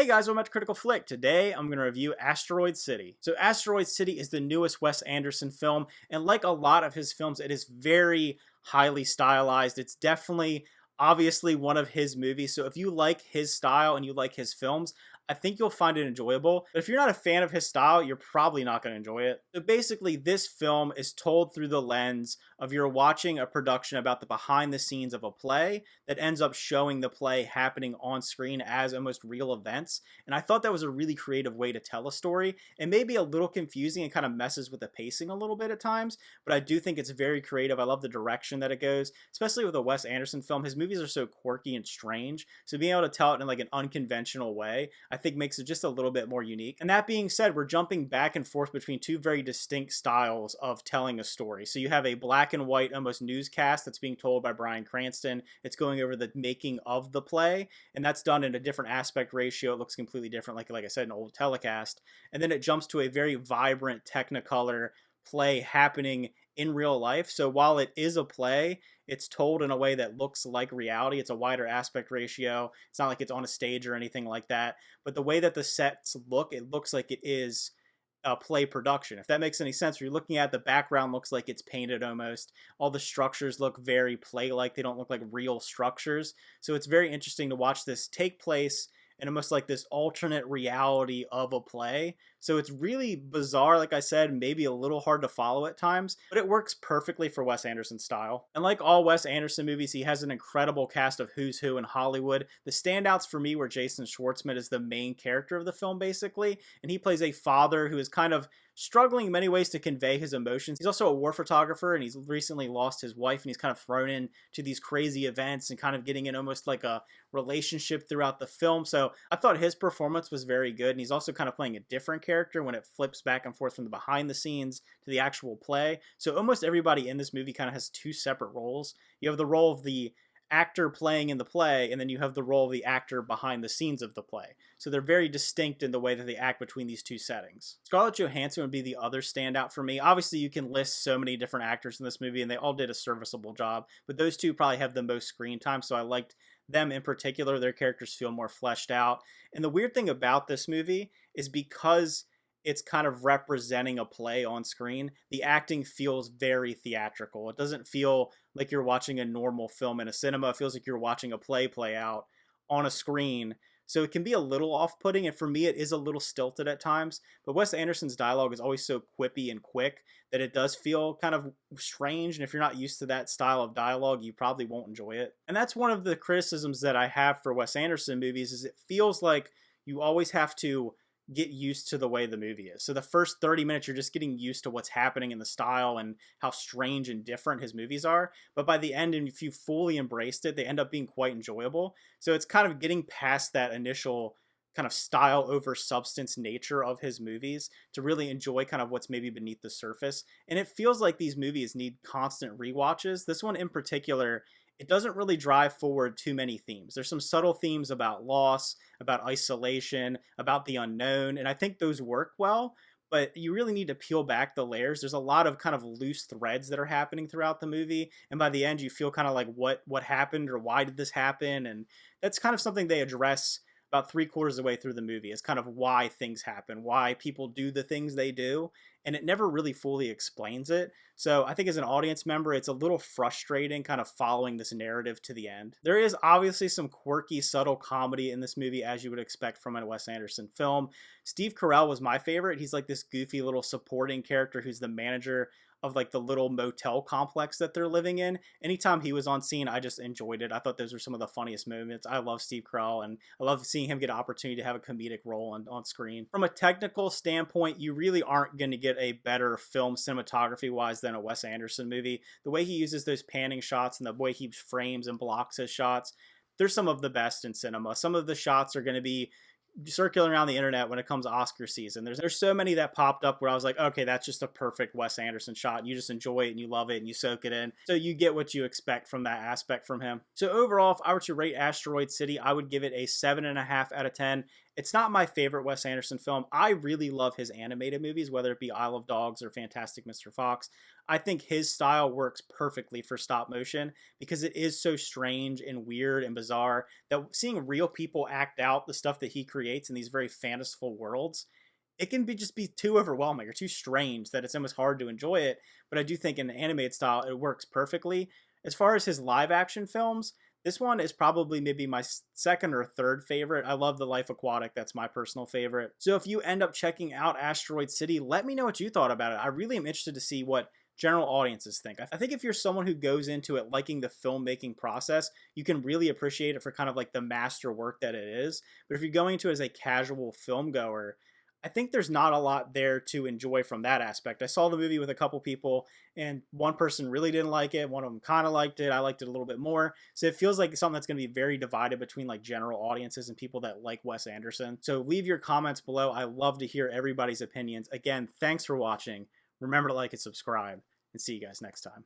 Hey guys, welcome back to Critical Flick. Today I'm going to review Asteroid City. So Asteroid City is the newest Wes Anderson film, and like a lot of his films, it is very highly stylized. It's definitely, obviously, one of his movies. So if you like his style and you like his films, I think you'll find it enjoyable. But if you're not a fan of his style, you're probably not going to enjoy it. So basically, this film is told through the lens of you're watching a production about the behind the scenes of a play that ends up showing the play happening on screen as almost real events. And I thought that was a really creative way to tell a story. It may be a little confusing and kind of messes with the pacing a little bit at times, but I do think it's very creative. I love the direction that it goes, especially with a Wes Anderson film. His movies are so quirky and strange, so being able to tell it in like an unconventional way, I think makes it just a little bit more unique. And that being said, we're jumping back and forth between two very distinct styles of telling a story. So you have a black and white, almost newscast that's being told by Bryan Cranston. It's going over the making of the play, and that's done in a different aspect ratio. It looks completely different, like I said, an old telecast. And then it jumps to a very vibrant Technicolor play happening in real life. So while it is a play, it's told in a way that looks like reality. It's a wider aspect ratio. It's not like it's on a stage or anything like that. But the way that the sets look, it looks like it is a play production. If that makes any sense, you're looking at the background looks like it's painted almost. All the structures look very play-like. They don't look like real structures. So it's very interesting to watch this take place in almost like this alternate reality of a play. So it's really bizarre, like I said, maybe a little hard to follow at times, but it works perfectly for Wes Anderson's style. And like all Wes Anderson movies, he has an incredible cast of who's who in Hollywood. The standouts for me were Jason Schwartzman is the main character of the film, basically, and he plays a father who is kind of struggling in many ways to convey his emotions. He's also a war photographer, and he's recently lost his wife, and he's kind of thrown into these crazy events and kind of getting in almost like a relationship throughout the film. So I thought his performance was very good, and he's also kind of playing a different character when it flips back and forth from the behind the scenes to the actual play. So almost everybody in this movie kind of has two separate roles. You have the role of the actor playing in the play, and then you have the role of the actor behind the scenes of the play. So they're very distinct in the way that they act between these two settings. Scarlett Johansson would be the other standout for me. Obviously, you can list so many different actors in this movie, and they all did a serviceable job, but those two probably have the most screen time, so I liked them in particular. Their characters feel more fleshed out. And the weird thing about this movie is because it's kind of representing a play on screen, the acting feels very theatrical. It doesn't feel like you're watching a normal film in a cinema. It feels like you're watching a play out on a screen. So it can be a little off-putting, and for me it is a little stilted at times, but Wes Anderson's dialogue is always so quippy and quick that it does feel kind of strange, and if you're not used to that style of dialogue, you probably won't enjoy it. And that's one of the criticisms that I have for Wes Anderson movies, is it feels like you always have to get used to the way the movie is. So the first 30 minutes, you're just getting used to what's happening in the style and how strange and different his movies are. But by the end, and if you fully embraced it, they end up being quite enjoyable. So it's kind of getting past that initial kind of style over substance nature of his movies to really enjoy kind of what's maybe beneath the surface. And it feels like these movies need constant rewatches. This one in particular, it doesn't really drive forward too many themes. There's some subtle themes about loss, about isolation, about the unknown, and I think those work well, but you really need to peel back the layers. There's a lot of kind of loose threads that are happening throughout the movie, and by the end you feel kind of like what happened or why did this happen, and that's kind of something they address about 3/4 of the way through the movie. Is kind of why things happen, why people do the things they do, and it never really fully explains it. So I think as an audience member, it's a little frustrating kind of following this narrative to the end. There is obviously some quirky, subtle comedy in this movie, as you would expect from a Wes Anderson film. Steve Carell was my favorite. He's like this goofy little supporting character who's the manager of like the little motel complex that they're living in. Anytime he was on scene, I just enjoyed it. I thought those were some of the funniest moments. I love Steve Carell, and I love seeing him get an opportunity to have a comedic role on screen. From a technical standpoint, you really aren't going to get a better film cinematography wise than a Wes Anderson movie. The way he uses those panning shots and the way he frames and blocks his shots, they're some of the best in cinema. Some of the shots are going to be circulating around the internet when it comes to Oscar season. There's so many that popped up where I was like, okay, that's just a perfect Wes Anderson shot, and you just enjoy it and you love it and you soak it in. So you get what you expect from that aspect from him. So overall, if I were to rate Asteroid City, I would give it a 7.5 out of 10. It's not my favorite Wes Anderson film. I really love his animated movies, whether it be Isle of Dogs or Fantastic Mr. Fox. I think his style works perfectly for stop motion because it is so strange and weird and bizarre that seeing real people act out the stuff that he creates in these very fanciful worlds, it can be just be too overwhelming or too strange that it's almost hard to enjoy it. But I do think in the animated style, it works perfectly. As far as his live action films, this one is probably maybe my second or third favorite. I love The Life Aquatic. That's my personal favorite. So if you end up checking out Asteroid City, let me know what you thought about it. I really am interested to see what general audiences think. I think if you're someone who goes into it liking the filmmaking process, you can really appreciate it for kind of like the master work that it is. But if you're going into it as a casual film goer, I think there's not a lot there to enjoy from that aspect. I saw the movie with a couple people, and one person really didn't like it. One of them kind of liked it. I liked it a little bit more. So it feels like something that's going to be very divided between like general audiences and people that like Wes Anderson. So leave your comments below. I love to hear everybody's opinions. Again, thanks for watching. Remember to like and subscribe, and see you guys next time.